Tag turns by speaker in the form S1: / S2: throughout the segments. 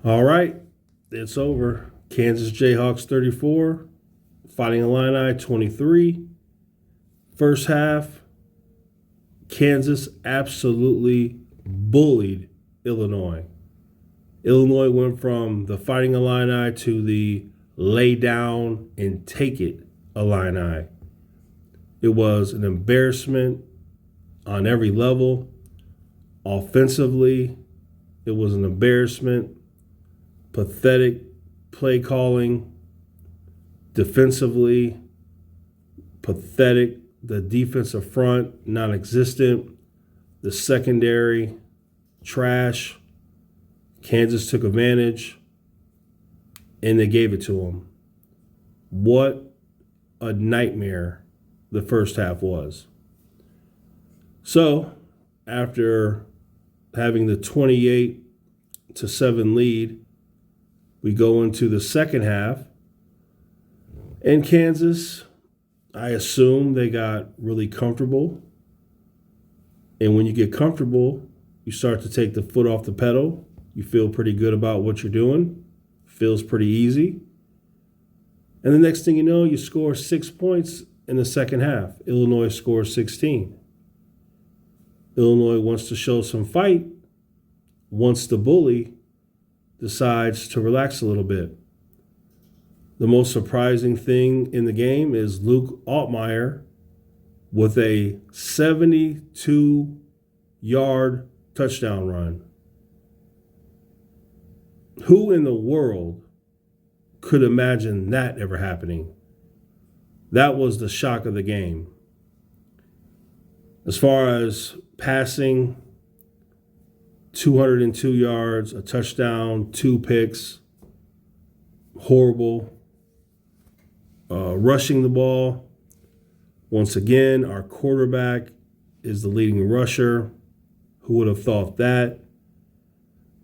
S1: All right, it's over. Kansas Jayhawks 34, Fighting Illini 23. First half, Kansas absolutely bullied Illinois. Illinois went from the Fighting Illini to the lay down and take it Illini. It was an embarrassment on every level. Offensively, it was an embarrassment. Pathetic play calling. Defensively, pathetic. The defensive front, non-existent. The secondary, trash. Kansas took advantage, and they gave it to them. What a nightmare the first half was. So, after having the 28-7 lead, we go into the second half, and Kansas, I assume they got really comfortable. And when you get comfortable, you start to take the foot off the pedal. You feel pretty good about what you're doing. Feels pretty easy. And the next thing you know, you score 6 points in the second half. Illinois scores 16. Illinois wants to show some fight. Once the bully decides to relax a little bit. The most surprising thing in the game is Luke Altmaier with a 72-yard touchdown run. Who in the world could imagine that ever happening? That was the shock of the game. As far as passing, 202 yards, a touchdown, 2 picks, horrible. Rushing the ball, once again, our quarterback is the leading rusher. Who would have thought that?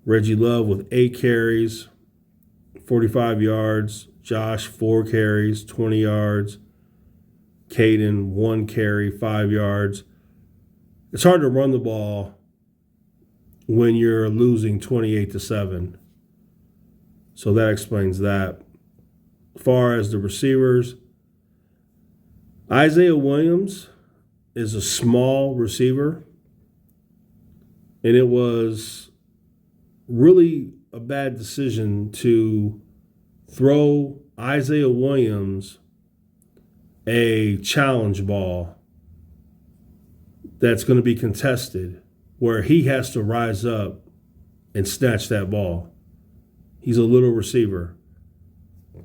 S1: Reggie Love with 8 carries, 45 yards. Josh, 4 carries, 20 yards. Caden, 1 carry, 5 yards. It's hard to run the ball when you're losing 28-7. So that explains that. As far as the receivers, Isaiah Williams is a small receiver, and it was really a bad decision to throw Isaiah Williams a challenge ball that's going to be contested, where he has to rise up and snatch that ball. He's a little receiver.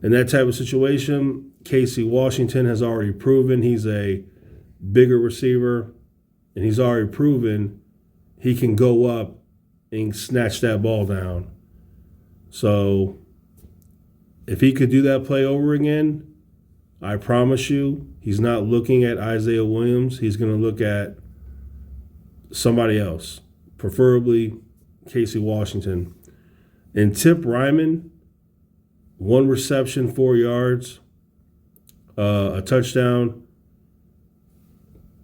S1: In that type of situation, Casey Washington has already proven he's a bigger receiver, and he's already proven he can go up and snatch that ball down. So if he could do that play over again, I promise you, he's not looking at Isaiah Williams. He's going to look at somebody else, preferably Casey Washington. And Tip Ryman, 1 reception, 4 yards, a touchdown.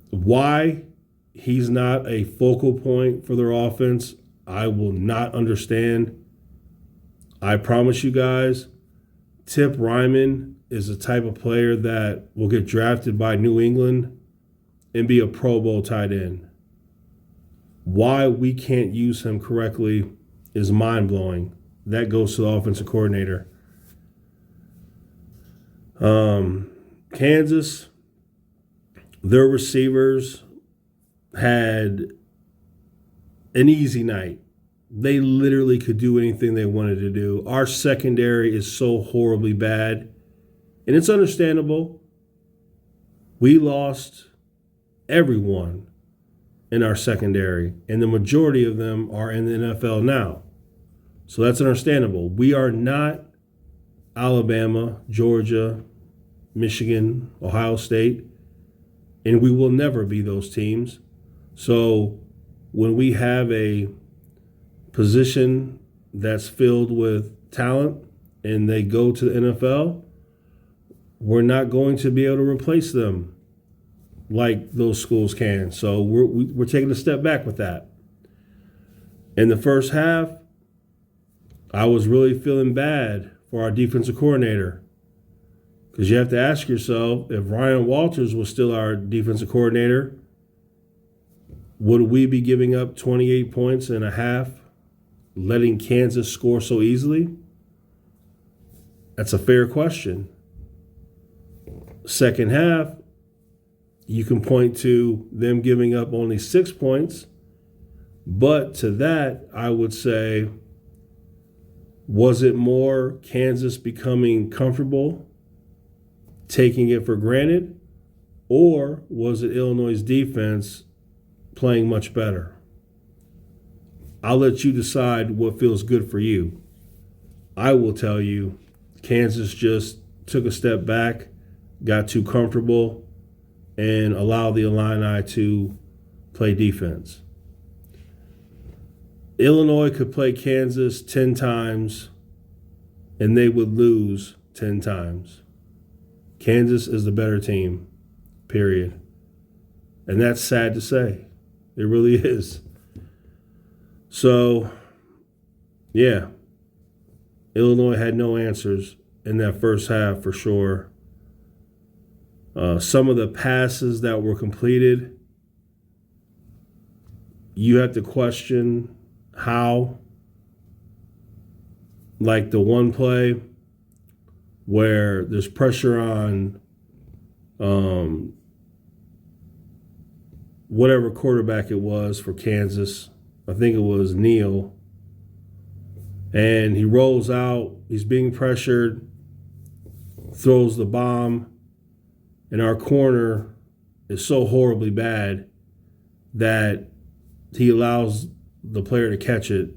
S1: Why he's not a focal point for their offense, I will not understand. I promise you guys, Tip Ryman is the type of player that will get drafted by New England and be a Pro Bowl tight end. Why we can't use him correctly is mind-blowing. That goes to the offensive coordinator. Kansas, their receivers had an easy night. They literally could do anything they wanted to do. Our secondary is so horribly bad, and it's understandable. We lost everyone in our secondary, and the majority of them are in the NFL now. So that's understandable. We are not Alabama, Georgia, Michigan, Ohio State, and we will never be those teams. So when we have a position that's filled with talent and they go to the NFL, we're not going to be able to replace them like those schools can. So we're taking a step back with that. In the first half, I was really feeling bad for our defensive coordinator, because you have to ask yourself, if Ryan Walters was still our defensive coordinator, would we be giving up 28 points and a half, letting Kansas score so easily? That's a fair question. Second half, you can point to them giving up only 6 points. But to that, I would say, was it more Kansas becoming comfortable, taking it for granted, or was it Illinois' defense playing much better? I'll let you decide what feels good for you. I will tell you, Kansas just took a step back, got too comfortable, and allowed the Illini to play defense. Illinois could play Kansas 10 times, and they would lose 10 times. Kansas is the better team, period. And that's sad to say. It really is. So, yeah, Illinois had no answers in that first half for sure. Some of the passes that were completed, you have to question how. Like the one play where there's pressure on whatever quarterback it was for Kansas. I think it was Neal. And he rolls out. He's being pressured, throws the bomb, and our corner is so horribly bad that he allows the player to catch it.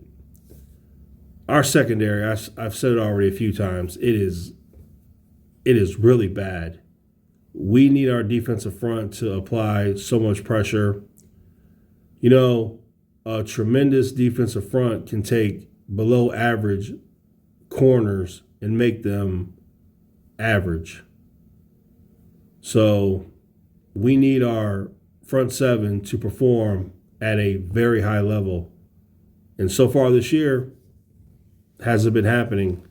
S1: Our secondary, I've said it already a few times, it is really bad. We need our defensive front to apply so much pressure. You know, a tremendous defensive front can take below average corners and make them average. So we need our front seven to perform at a very high level. And so far this year, hasn't been happening.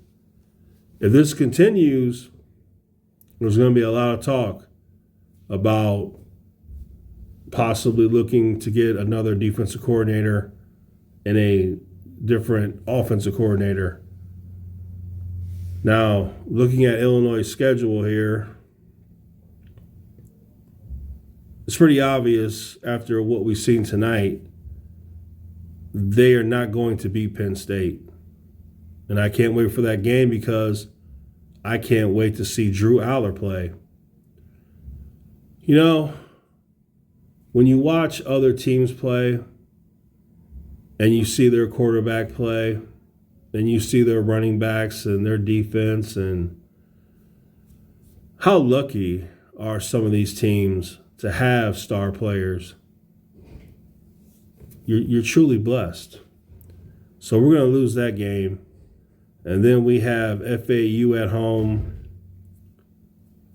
S1: If this continues, there's going to be a lot of talk about possibly looking to get another defensive coordinator and a different offensive coordinator. Now, looking at Illinois' schedule here, it's pretty obvious after what we've seen tonight, they are not going to beat Penn State. And I can't wait for that game because I can't wait to see Drew Aller play. You know, when you watch other teams play and you see their quarterback play and you see their running backs and their defense, and how lucky are some of these teams to have star players. You're truly blessed. So we're going to lose that game. And then we have FAU at home.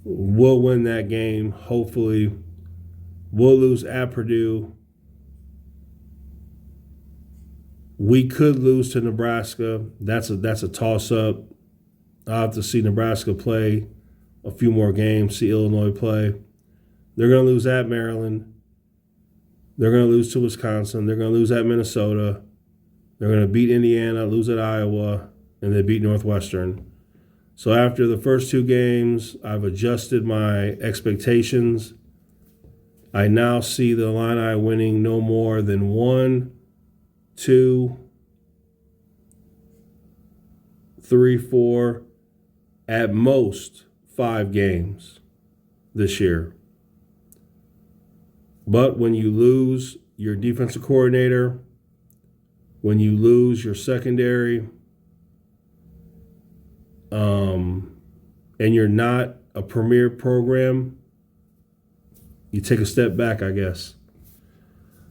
S1: We'll win that game, hopefully. We'll lose at Purdue. We could lose to Nebraska. That's a toss-up. I'll have to see Nebraska play a few more games, see Illinois play. They're going to lose at Maryland. They're going to lose to Wisconsin. They're going to lose at Minnesota. They're going to beat Indiana, lose at Iowa, and they beat Northwestern. So after the first two games, I've adjusted my expectations. I now see the Illini winning no more than 1, 2, 3, 4, at most 5 games this year. But when you lose your defensive coordinator, when you lose your secondary, and you're not a premier program, you take a step back, I guess.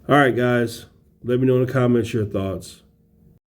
S1: All right, guys, let me know in the comments your thoughts.